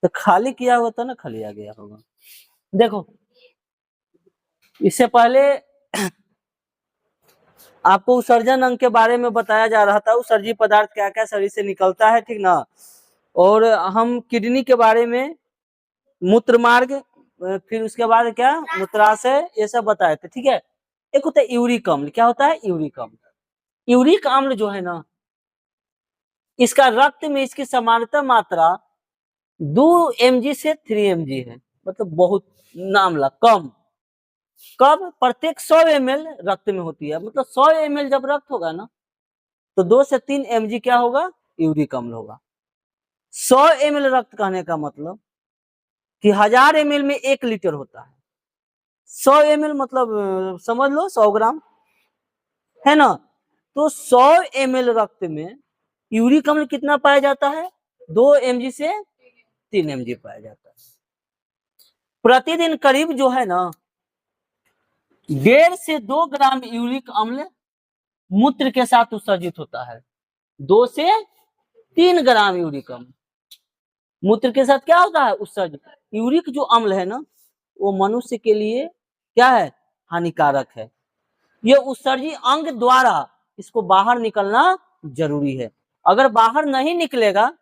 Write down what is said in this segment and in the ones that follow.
तो खाली किया हुआ था ना, खाली आ गया होगा। देखो इससे पहले आपको उत्सर्जन अंग के बारे में बताया जा रहा था, उत्सर्जी पदार्थ क्या क्या शरीर से निकलता है, ठीक ना। और हम किडनी के बारे में, मूत्र मार्ग, फिर उसके बाद क्या मूत्राशय, ये सब बताए थे, ठीक है। एक होता है यूरिक अम्ल। क्या होता है? यूरिक अम्ल। यूरिक अम्ल जो है ना, इसका रक्त में इसकी समानता मात्रा 2 mg से 3 mg है, मतलब बहुत नामला कम। कब? प्रत्येक 100 ml रक्त में होती है, मतलब 100 ml जब रक्त होगा ना, तो 2 से 3 mg क्या होगा? यूरिक अम्ल होगा। 100 ml रक्त कहने का मतलब कि 1000 ml में 1 लीटर होता है। 100 ml मतलब समझ लो 100 ग्राम, है ना। तो 100 ml रक्त में यूरिक अम्ल कितना पाया जाता है? 2 mg से 3 mg पाया जाता है। प्रतिदिन करीब जो है ना 1.5 से 2 ग्राम यूरिक अम्ल मूत्र के साथ उत्सर्जित होता है। 2 से 3 ग्राम यूरिक अम्ल मूत्र के साथ क्या होता है? उत्सर्जित। यूरिक जो अम्ल है ना, वो मनुष्य के लिए क्या है? हानिकारक है। ये उत्सर्जी अंग द्वारा इसको बाहर निकलना जरूरी है। अगर बाहर नहीं निकलेगा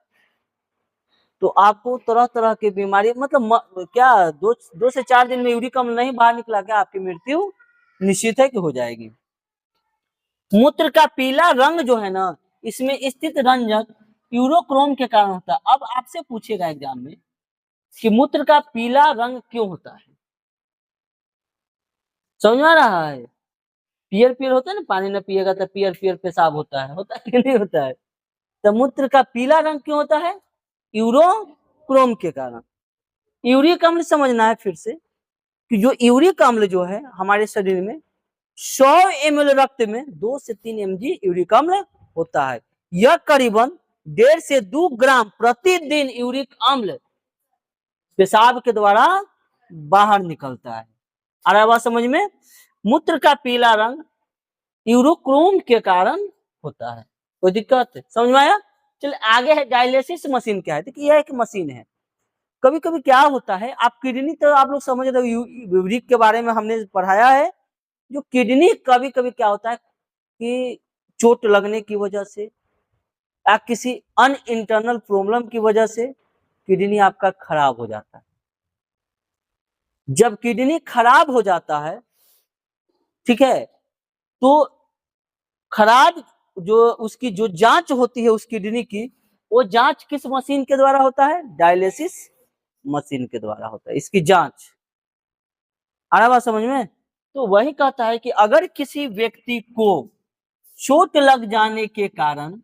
तो आपको तरह तरह की बीमारी, मतलब क्या 2 से 4 दिन में यूरिक अम्ल नहीं बाहर निकला, क्या आपकी मृत्यु निश्चित है कि हो जाएगी। मूत्र का पीला रंग जो है ना, इसमें स्थित रंजक यूरोक्रोम के कारण होता है। अब आपसे पूछेगा एग्जाम में कि मूत्र का पीला रंग क्यों होता है? समझ में आ रहा है? पियर पियर होता है ना, पानी न पिएगा तो पियर पियर पेशाब होता है कि नहीं होता है? तो मूत्र का पीला रंग क्यों होता है? यूरोक्रोम के कारण। यूरिक अम्ल समझना है फिर से कि जो यूरिक अम्ल जो है हमारे शरीर में 100 ml रक्त में 2 से 3 mg यूरिक अम्ल होता है। यह करीबन 1.5 से 2 ग्राम प्रतिदिन यूरिक अम्ल पेशाब के द्वारा बाहर निकलता है। आ रहा है बात समझ में? मूत्र का पीला रंग यूरोक्रोम के कारण होता है। कोई दिक्कत समझ में आया? चलिए आगे है डायलिसिस मशीन। क्या है? देखिए यह एक मशीन है। कभी कभी क्या होता है, आप किडनी तो आप लोग समझ रहे हो, यूरिक के बारे में हमने पढ़ाया है। जो किडनी कभी कभी क्या होता है कि चोट लगने की वजह से या किसी अन इंटरनल प्रॉब्लम की वजह से किडनी आपका खराब हो जाता है। जब किडनी खराब हो जाता है, ठीक है, तो खराब जो उसकी जो जांच होती है उस किडनी की, वो जांच किस मशीन के द्वारा होता है? डायलिसिस मशीन के द्वारा होता है इसकी जांच। आ रहा बात समझ में? तो वही कहता है कि अगर किसी व्यक्ति को चोट लग जाने के कारण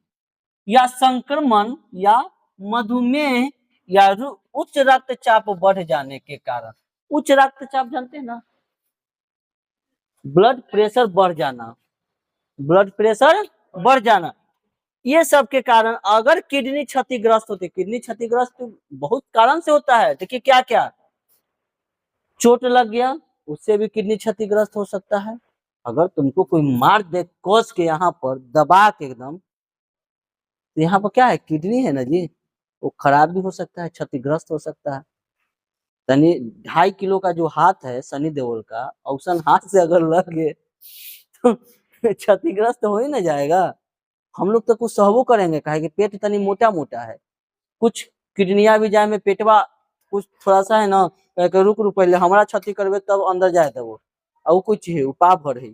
या संक्रमण या मधुमेह या उच्च रक्तचाप बढ़ जाने के कारण, उच्च रक्तचाप जानते हैं ना, ब्लड प्रेशर बढ़ जाना, ब्लड प्रेशर बढ़ जाना, ये सब के कारण अगर किडनी क्षतिग्रस्त होती है, किडनी क्षतिग्रस्त बहुत कारण से होता है। देखिए क्या क्या, चोट लग गया उससे भी किडनी क्षतिग्रस्त हो सकता है। अगर तुमको कोई मार दे कोस के यहाँ पर दबा के एकदम, तो यहाँ पर क्या है? किडनी है ना जी, वो खराब भी हो सकता है, क्षतिग्रस्त हो सकता है। सनी 2.5 किलो का जो हाथ है सनी देओल का, औसन हाथ से अगर लगे तो क्षतिग्रस्त हो ही ना जाएगा। हम लोग तो कुछ सहबो करेंगे, कहे कि पेट तनी मोटा मोटा है, कुछ किडनिया भी जाए में पेटवा कुछ थोड़ा सा है ना, कहे कि रुक रुक पहले हमारा क्षति करबे तब अंदर जाए तब वो, और कुछ है उपा भर है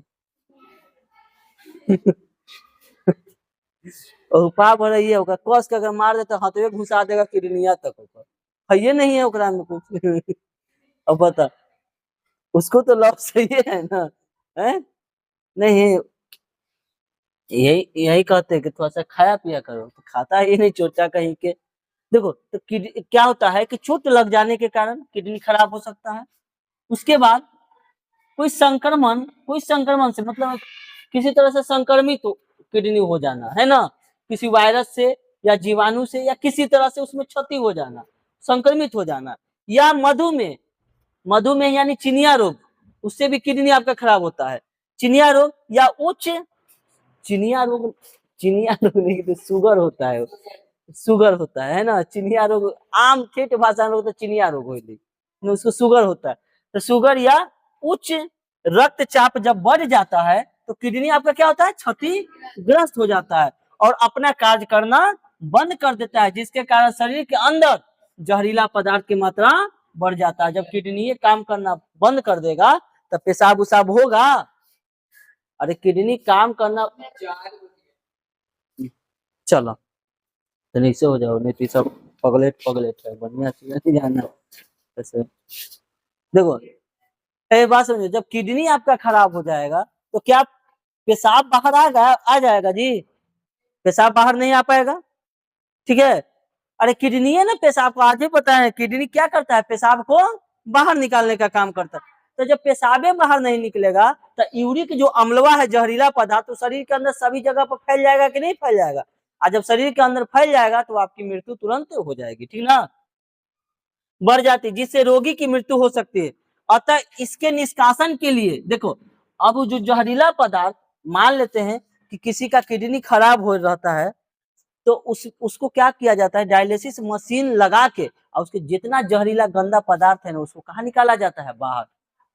और उपा भर है, ओकरा कस के अगर मार दे तो हाथवे घुसा देगा किडनिया तक ऊपर है, ये नहीं है ओकरा में कुछ अब बता, उसको तो लव सही है ना, है नहीं? यही यही कहते हैं कि थोड़ा सा खाया पिया करो, तो खाता ही नहीं चोटा कहीं के। देखो तो क्या होता है कि चोट लग जाने के कारण किडनी खराब हो सकता है। उसके बाद कोई संक्रमण से, मतलब किसी तरह से संक्रमित किडनी हो जाना, है ना, किसी वायरस से या जीवाणु से या किसी तरह से उसमें क्षति हो जाना, संक्रमित हो जाना, या मधुमेह, मधुमेह यानी चिनिया रोग, उससे भी किडनी आपका खराब होता है। चिनिया रोग या उच्च चिनिया रोग, चिनिया रोग नहीं, तो शुगर होता है, शुगर होता है ना। चिनिया रोग आम ठेठ भाषा में तो चिनिया रोग हो, उसको शुगर होता है। तो शुगर या उच्च रक्तचाप जब बढ़ जाता है तो किडनी आपका क्या होता है, क्षतिग्रस्त हो जाता है और अपना कार्य करना बंद कर देता है, जिसके कारण शरीर के अंदर जहरीला पदार्थ की मात्रा बढ़ जाता है। जब किडनी काम करना बंद कर देगा तब पेशाब उसाब होगा। अरे किडनी काम करना, चलो तो नीचे हो जाओ, नहीं तो सब पगलेट पगलेट है, बढ़िया चीज नहीं जाना ऐसे। देखो ये बात समझो, जब किडनी आपका खराब हो जाएगा तो क्या पेशाब बाहर आ जाएगा जी? पेशाब बाहर नहीं आ पाएगा, ठीक है। अरे किडनी है ना, पेशाब को आज ही पता है, किडनी क्या करता है, पेशाब को बाहर निकालने का काम करता है। तो जब पेशाबे बाहर नहीं निकलेगा तो यूरिक जो अम्लवा है, जहरीला पदार्थ, तो शरीर के अंदर सभी जगह पर फैल जाएगा कि नहीं फैल जाएगा? और जब शरीर के अंदर फैल जाएगा तो आपकी मृत्यु तुरंत हो जाएगी, ठीक ना, बढ़ जाती, जिससे रोगी की मृत्यु हो सकती है। अतः इसके निष्कासन के लिए देखो, अब जो जहरीला पदार्थ, मान लेते हैं कि किसी का किडनी खराब हो रहता है तो उसको क्या किया जाता है, डायलिसिस मशीन लगा के, और उसके जितना जहरीला गंदा पदार्थ है ना उसको कहाँ निकाला जाता है, बाहर।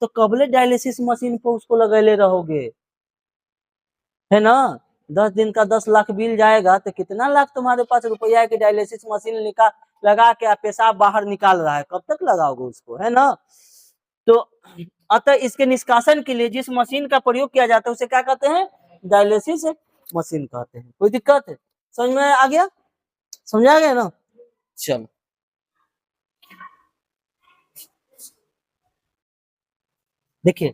तो कबले डायलिसिस मशीन पर उसको लगेले रहोगे, है ना। 10 दिन का 10 लाख बिल जाएगा तो कितना लाख तुम्हारे पास रुपया है कि डायलिसिस मशीन लगा के पेशाब बाहर निकाल रहा है, कब तक लगाओगे उसको, है ना। तो अतः इसके निष्कासन के लिए जिस मशीन का प्रयोग किया जाता है उसे क्या कहते हैं, डायलिसिस मशीन कहते हैं। कोई दिक्कत है, समझ में आ गया, समझा गया ना। चलो देखिए,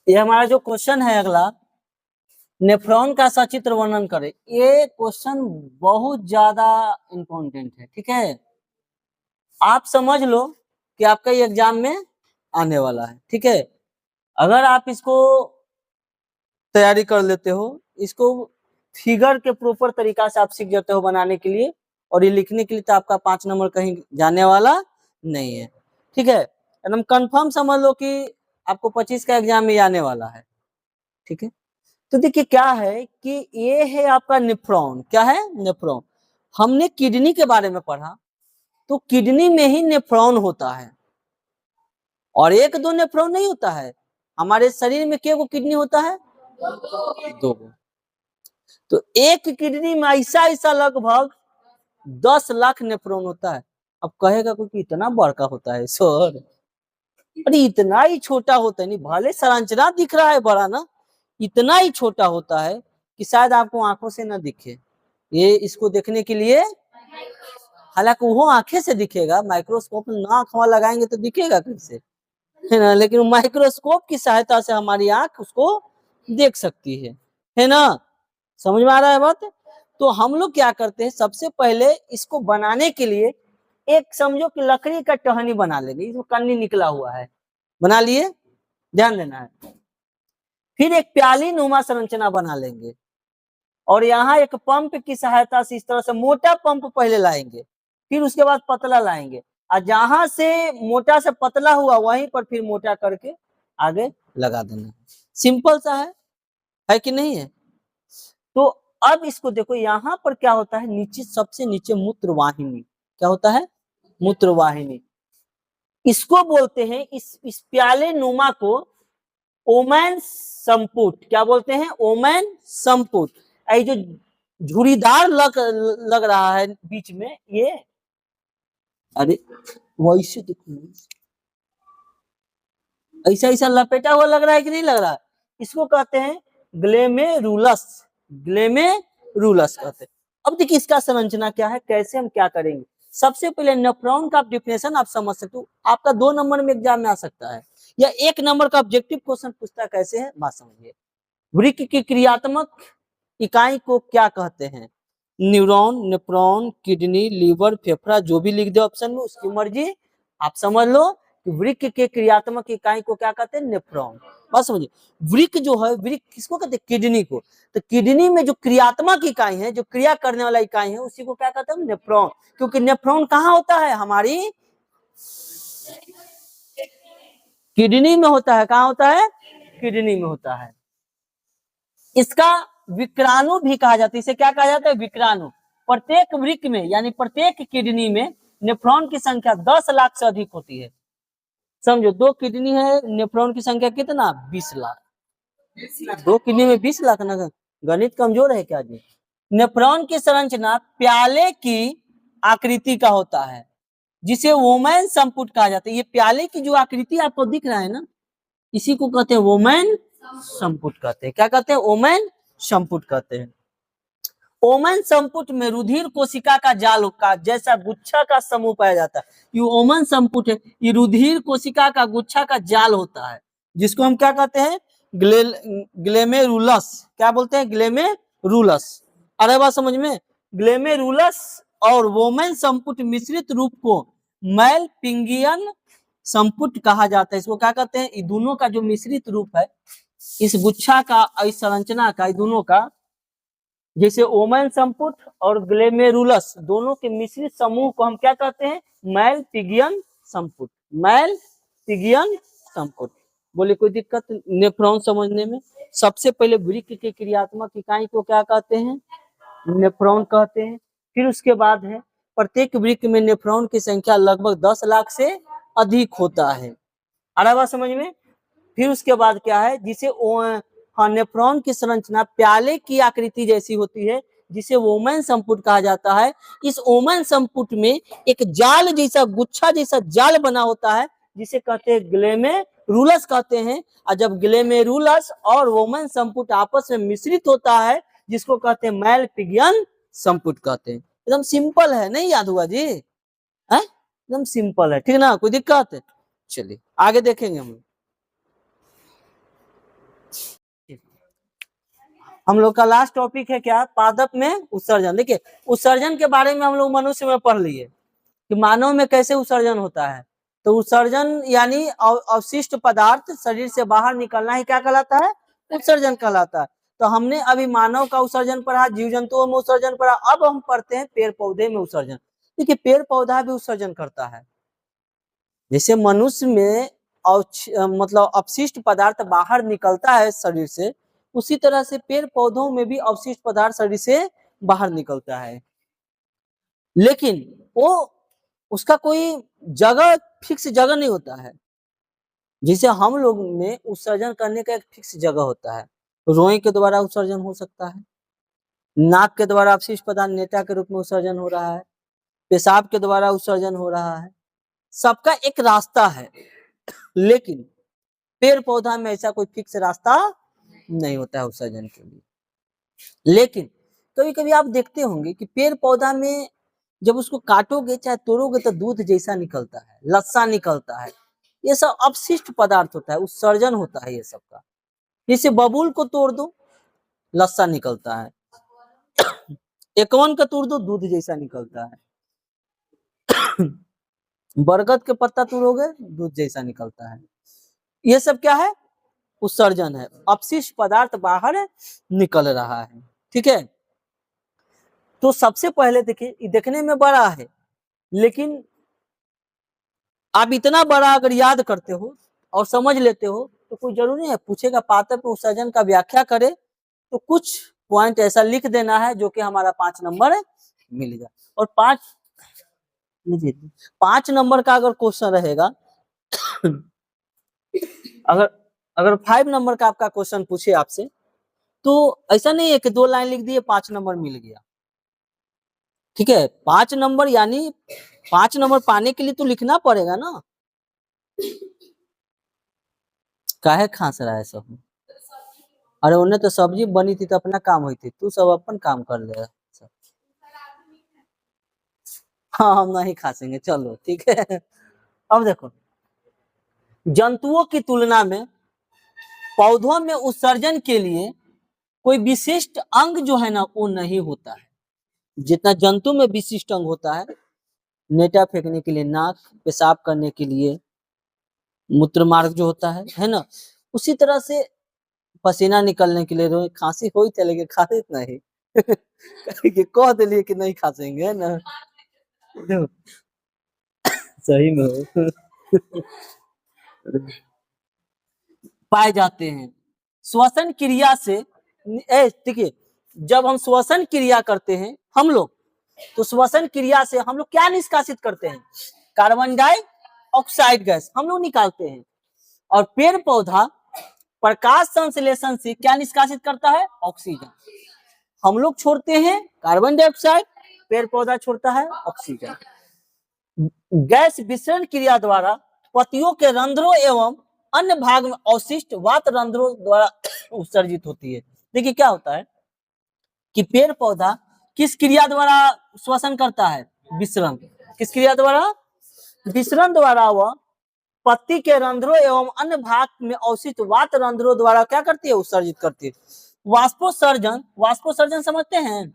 ये हमारा जो क्वेश्चन है अगला, नेफ्रॉन का सचित्र वर्णन करें। ये क्वेश्चन बहुत ज्यादा इंपॉर्टेंट है, ठीक है। आप समझ लो कि आपका ये एग्जाम में आने वाला है, ठीक है। अगर आप इसको तैयारी कर लेते हो, इसको फिगर के प्रॉपर तरीका से आप सीख जाते हो बनाने के लिए, और ये लिखने के लिए, तो आपका 5 नंबर कहीं जाने वाला नहीं है, ठीक है। एकदम कंफर्म समझ लो कि आपको 25 का एग्जाम में आने वाला है, ठीक है। तो देखिए क्या है कि ये है आपका नेफ्रॉन, क्या है, नेफ्रॉन। हमने किडनी के बारे में पढ़ा, तो किडनी में ही नेफ्रॉन होता है, और एक दो नेफ्रॉन नहीं होता है। हमारे शरीर में क्या किडनी होता है, दो। तो एक किडनी में ऐसा ऐसा लगभग 10 लाख नेफ्रॉन होता है। अब कहेगा कोई कि इतना बड़का होता है सर, अरे इतना ही छोटा होता है, नहीं भले संरचना दिख रहा है बड़ा ना, इतना ही छोटा होता है कि शायद आपको आंखों से ना दिखे। ये इसको देखने के लिए, हालांकि वो आंखें से दिखेगा, माइक्रोस्कोप में ना आंख लगाएंगे तो दिखेगा कैसे, है ना। लेकिन माइक्रोस्कोप की सहायता से हमारी आंख उसको देख सकती है ना। समझ में आ रहा है बात। तो हम लोग क्या करते हैं, सबसे पहले इसको बनाने के लिए एक समझो कि लकड़ी का टहनी बना लेंगे, इसमें कन्नी निकला हुआ है, बना लिए, ध्यान देना है। फिर एक प्याली नुमा संरचना बना लेंगे, और यहाँ एक पंप की सहायता से इस तरह से मोटा पंप पहले लाएंगे, फिर उसके बाद पतला लाएंगे, और जहां से मोटा से पतला हुआ वहीं पर फिर मोटा करके आगे लगा देना। सिंपल सा है कि नहीं है। तो अब इसको देखो, यहाँ पर क्या होता है, नीचे सबसे नीचे मूत्रवाहिनी, क्या होता है, मूत्रवाहिनी। इसको बोलते हैं, इस प्याले नुमा को ओमैन संपुट, क्या बोलते हैं, ओमैन संपुट। ये जो झुरीदार लग रहा है बीच में, ये, अरे वैसे देखो, ऐसा ऐसा लपेटा हुआ लग रहा है कि नहीं लग रहा है, इसको कहते हैं ग्लेमेरुलस, ग्लेमेरुलस कहते हैं। अब देखिए इसका संरचना क्या है, कैसे हम क्या करेंगे। सबसे पहले नेफ्रॉन का डिफिनेशन आप समझ सकते हो, आपका 2 नंबर में एग्जाम में आ सकता है, या 1 नंबर का ऑब्जेक्टिव क्वेश्चन पूछता है, कैसे है बात समझिए। वृक्क की क्रियात्मक इकाई को क्या कहते हैं, न्यूरॉन, नेफ्रॉन, किडनी, लीवर, फेफड़ा, जो भी लिख दे ऑप्शन में, उसकी मर्जी। आप समझ लो कि वृक्क के क्रियात्मक इकाई को क्या कहते हैं, नेफ्रॉन। बस समझिए, वृक्क जो है, वृक्क किसको कहते हैं, किडनी को। तो किडनी में जो क्रियात्मक इकाई है, जो क्रिया करने वाला इकाई है, उसी को क्या कहते हैं, नेफ्रॉन। क्योंकि नेफ्रॉन कहाँ होता है, हमारी किडनी में होता है। कहाँ होता है, किडनी में होता है। इसका विक्राणु भी कहा जाता है। इसे क्या कहा जाता है? विक्राणु। प्रत्येक वृक्क में यानी प्रत्येक किडनी में नेफ्रॉन की संख्या 10 लाख से अधिक होती है। समझो 2 किडनी है, नेफ्रॉन की संख्या कितना? 20 लाख। 2 किडनी में 20 लाख ना, गणित कमजोर है क्या जी? नेफ्रॉन की संरचना प्याले की आकृति का होता है, जिसे वोमैन संपुट कहा जाता है। ये प्याले की जो आकृति आपको दिख रहा है ना, इसी को कहते हैं वोमैन संपुट कहते हैं। क्या कहते हैं? वोमैन संपुट कहते हैं। ओमन संपुट में रुधिर कोशिका का जाल का जैसा गुच्छा का समूह पाया जाता है। ये ओमन संपुट है, ये रुधिर कोशिका का गुच्छा का जाल होता है, जिसको हम क्या कहते हैं? ग्लेमेरुलस। क्या बोलते हैं? ग्लेमेरुलस। अरे बात समझ में? ग्लेमेरुलस और वोमेन संपुट मिश्रित रूप को मैलपिंगियन संपुट कहा जाता है। इसको क्या कहते हैं? ये दोनों का जो मिश्रित रूप है, इस गुच्छा का, इस संरचना का, दोनों का, जैसे ओमन संपुट और ग्लेमेरुलस दोनों के मिश्रित समूह को हम क्या कहते हैं? मैलपिगियन संपुट। मैलपिगियन संपुट। बोले कोई दिक्कत नेफ्रॉन समझने में? सबसे पहले वृक्क के क्रियात्मक इकाई को क्या कहते हैं? नेफ्रॉन कहते हैं। फिर उसके बाद है प्रत्येक वृक्क में नेफ्रॉन की संख्या लगभग 10 लाख से अधिक होता है। आ रहा बात समझ में? फिर उसके बाद क्या है? जिसे नेफ्रॉन की संरचना प्याले की आकृति जैसी होती है, जिसे वोमन संपुट कहा जाता है। इस ओमन संपुट में एक जाल जैसा, गुच्छा जैसा जाल बना होता है, जिसे कहते हैं ग्लेमेरुलस कहते हैं। और जब ग्लेमेरुलस और वोमन संपुट आपस में मिश्रित होता है, जिसको कहते हैं मैलपिगियन संपुट कहते हैं। एकदम सिंपल है, नहीं याद हुआ जी? है एकदम सिंपल है, ठीक ना? कोई दिक्कत है? चलिए आगे देखेंगे हम लोग का लास्ट टॉपिक है क्या? पादप में उत्सर्जन। देखिए उत्सर्जन के बारे में हम लोग मनुष्य में पढ़ लिए कि मानव में कैसे उत्सर्जन होता है। तो उत्सर्जन यानी अवशिष्ट पदार्थ शरीर से बाहर निकलना ही क्या कहलाता है? उत्सर्जन कहलाता है। तो हमने अभी मानव का उत्सर्जन पढ़ा, जीव जंतुओं में उत्सर्जन पढ़ा, अब हम पढ़ते हैं पेड़ पौधे में उत्सर्जन। देखिए पेड़ पौधा भी उत्सर्जन करता है। जैसे मनुष्य में मतलब अपशिष्ट पदार्थ बाहर निकलता है शरीर से, उसी तरह से पेड़ पौधों में भी अवशिष्ट पदार्थ शरीर से बाहर निकलता है। लेकिन वो उसका कोई जगह, फिक्स जगह नहीं होता है। जैसे हम लोग में उत्सर्जन करने का एक फिक्स जगह होता है। रोए के द्वारा उत्सर्जन हो सकता है, नाक के द्वारा अपशिष्ट पदार्थ नेटा के रूप में उत्सर्जन हो रहा है, पेशाब के द्वारा उत्सर्जन हो रहा है। सबका एक रास्ता है, लेकिन पेड़ पौधा में ऐसा कोई फिक्स रास्ता नहीं होता है उत्सर्जन के लिए। लेकिन कभी कभी आप देखते होंगे कि पेड़ पौधा में जब उसको काटोगे चाहे तोड़ोगे तो दूध जैसा निकलता है, लस्सा निकलता है। ये सब अपशिष्ट पदार्थ होता है, उत्सर्जन होता है ये सब का। जैसे बबूल को तोड़ दो, लस्सा निकलता है। एकवन का तोड़ दो, दूध जैसा निकलता है। बरगद के पत्ता तोड़ोगे, दूध जैसा निकलता है। ये सब क्या है? उत्सर्जन है, अपशिष्ट पदार्थ बाहर निकल रहा है। ठीक है, तो सबसे पहले देखिए देखने में बड़ा है, लेकिन आप इतना बड़ा अगर याद करते हो और समझ लेते हो तो कोई जरूरी है पूछेगा पादप उत्सर्जन का व्याख्या करे, तो कुछ पॉइंट ऐसा लिख देना है जो कि हमारा 5 नंबर मिलेगा। और 5 नंबर का अगर क्वेश्चन रहेगा, अगर 5 नंबर का आपका क्वेश्चन पूछे आपसे, तो ऐसा नहीं है कि 2 लाइन लिख दिए 5 नंबर मिल गया। ठीक है, 5 नंबर यानी 5 नंबर पाने के लिए तो लिखना पड़ेगा ना। काहे खांस रहा है सब? अरे उन्हें तो सब्जी बनी थी तो अपना काम हुई थी, तू सब अपन काम कर ले। हाँ हम नहीं खासेंगे, चलो ठीक है। अब देखो, जंतुओं की तुलना में पौधों में उत्सर्जन के लिए कोई विशिष्ट अंग जो है ना वो नहीं होता है। जितना जंतु में विशिष्ट अंग होता है, नेटा फेंकने के लिए नाक, पेशाब करने के लिए मूत्र मार्ग जो होता है ना, उसी तरह से पसीना निकलने के लिए रोए, खांसी हो थे लेकिन खाते नहीं। कह दिलिए कि नहीं खासेंगे ना, सही में हो। पाए जाते हैं। श्वसन क्रिया से देखिए, जब हम श्वसन क्रिया करते हैं हम लोग, तो श्वसन क्रिया से हम लोग क्या निष्कासित करते हैं? कार्बन डाइऑक्साइड गैस हम लोग निकालते हैं। और पेड़ पौधा प्रकाश संश्लेषण से क्या निष्कासित करता है? ऑक्सीजन। हम लोग छोड़ते हैं कार्बन डाइऑक्साइड, पेड़ पौधा छोड़ता है ऑक्सीजन। गैस विसरण क्रिया द्वारा पत्तियों के रंध्रों एवं अन्य भाग में अवशिष्ट वात रंध्रों द्वारा उत्सर्जित होती है। देखिए क्या होता है कि पेड़ पौधा किस क्रिया द्वारा श्वसन करता है? विसरण। किस क्रिया द्वारा? विसरण द्वारा वह पत्ती के रंध्रों एवं अन्य भाग में अवशिष्ट वात रंध्रों द्वारा क्या करती है? उत्सर्जित करती है। वाष्पोत्सर्जन, वाष्पोत्सर्जन समझते हैं?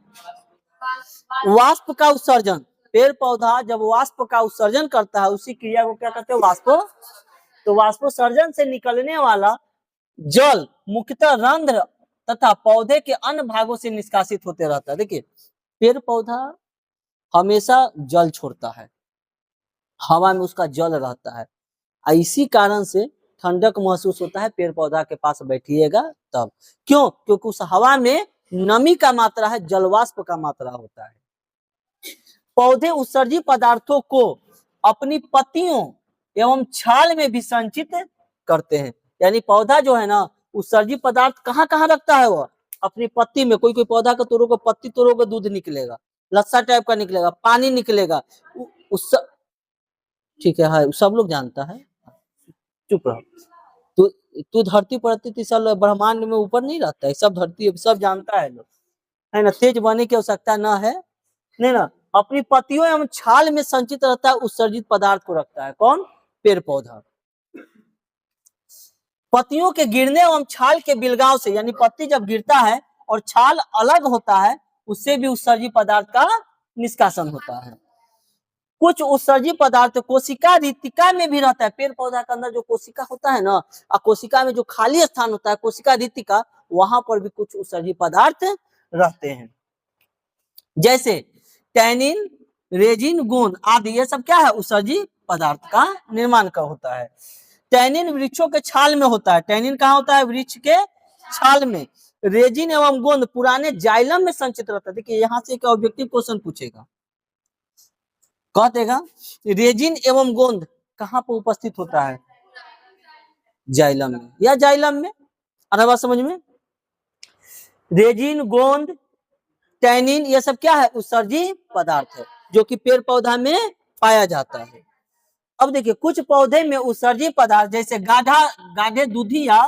वाष्प का उत्सर्जन, पेड़ पौधा जब वाष्प का उत्सर्जन करता है उसी क्रिया को क्या कहते हैं? वाष्पो। तो वाष्पोत्सर्जन से निकलने वाला जल मुख्यतः रंध्र तथा पौधे के अन्य भागों से निष्कासित होते रहता है। देखिए, पेड़ पौधा हमेशा जल छोड़ता है, हवा में उसका जल रहता है, इसी कारण से ठंडक महसूस होता है पेड़ पौधा के पास बैठिएगा तब। क्यों? क्योंकि उस हवा में नमी का मात्रा है, जलवाष्प का मात्रा होता है। पौधे उत्सर्जित पदार्थों को अपनी पत्तियों एवं छाल में भी संचित करते हैं। यानी पौधा जो है ना, उत्सर्जित पदार्थ कहाँ कहाँ रखता है? वह अपनी पत्ती में। कोई कोई पौधा का तोड़ोगे, पत्ती तोड़ोगे, दूध निकलेगा, लस्सा टाइप का निकलेगा, पानी निकलेगा। उस ठीक है, सब लोग जानता है, चुप रहो। तू धरती पर ब्रह्मांड में ऊपर नहीं रहता है, सब धरती सब जानता है लोग, है ना। तेज बनने की आवश्यकता न है, नहीं ना। अपनी पत्तियों एवं छाल में संचित रहता है उत्सर्जित पदार्थ को रखता है। कौन? पेड़ पौधा। पत्तियों के गिरने एवं छाल के बिलगाव से, यानी पत्ती जब गिरता है और छाल अलग होता है, उससे भी उत्सर्जित पदार्थ का निष्कासन होता है। कुछ उत्सर्जित पदार्थ कोशिका रिक्तिका में भी रहता है। पेड़ पौधा के अंदर जो कोशिका होता है ना, कोशिका में जो खाली स्थान होता है कोशिका रिक्तिका, वहां पर भी कुछ उत्सर्जित पदार्थ रहते हैं, जैसे टैनिन, रेजिन, गोंद आदि। ये सब क्या है? उत्सर्जित पदार्थ का निर्माण का होता है। टैनिन वृक्षों के छाल में होता है। टैनिन कहाँ होता है? वृक्ष के छाल में। रेजिन एवं गोंद पुराने जाइलम में संचित रहता है। देखिए, यहाँ से एक ऑब्जेक्टिव क्वेश्चन पूछेगा, कह देगा रेजिन एवं गोंद कहाँ पर उपस्थित होता है? जाइलम में या जाइलम में। आ बात समझ में? रेजिन, गोंद, टैनिन, ये सब क्या है? उत्सर्जित पदार्थ है जो कि पेड़ पौधा में पाया जाता है। अब देखिए, कुछ पौधे में उत्सर्जित पदार्थ जैसे गाढ़े दूधिया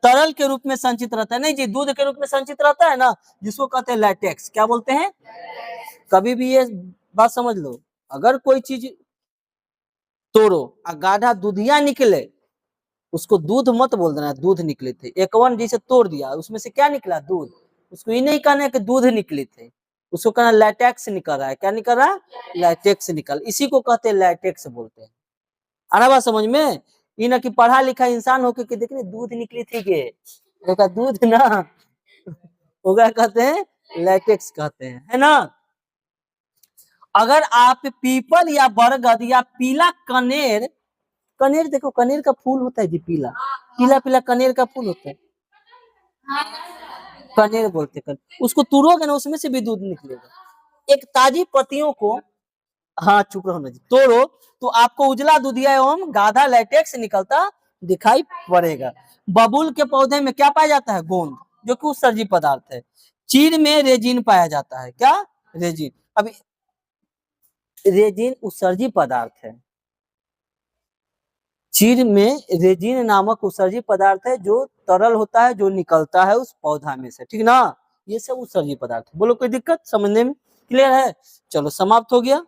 तरल के रूप में संचित रहता है। नहीं जी, दूध के रूप में संचित रहता है ना, जिसको कहते हैं लैटेक्स। क्या बोलते हैं? कभी भी ये बात समझ लो, अगर कोई चीज तोड़ो और गाढ़ा दूधिया निकले, उसको दूध मत बोल देना, दूध निकले थे। एकवन जैसे तोड़ दिया, उसमें से क्या निकला? दूध। उसको ये नहीं कहना है कि दूध निकले थे, उसको कहना लैटेक्स निकल रहा है। क्या निकल रहा है? लैटेक्स निकल, इसी को कहते हैं लैटेक्स बोलते हैं। आ बात समझ में? ये ना कि पढ़ा लिखा इंसान होकर के देखने दूध निकली थी के दूध ना होगा, कहते हैं लैटेक्स कहते हैं, है ना। अगर आप पीपल या बरगद या पीला कनेर, कनेर देखो, कनेर का फूल होता है जी, पीला पीला पीला कनेर का फूल होता है, कनेर बोलते हैं। उसको तुरोगे ना, उसमें से भी दूध निकलेगा। एक ताजी पत्तियों को, हाँ चुप रहो ना जी, तोड़ो तो आपको उजला दूधिया एवं गाढ़ा लैटेक्स निकलता दिखाई पड़ेगा। बबूल के पौधे में क्या पाया जाता है? गोंद, जो कि उत्सर्जित पदार्थ है। चीड़ में रेजिन पाया जाता है। क्या? रेजिन। अभी रेजिन उत्सर्जित पदार्थ है। चीड़ में रेजिन नामक उत्सर्जित पदार्थ है जो तरल होता है, जो निकलता है उस पौधा में से, ठीक ना। ये सब उत्सर्जित पदार्थ है। बोलो कोई दिक्कत समझने में? क्लियर है? चलो समाप्त हो गया।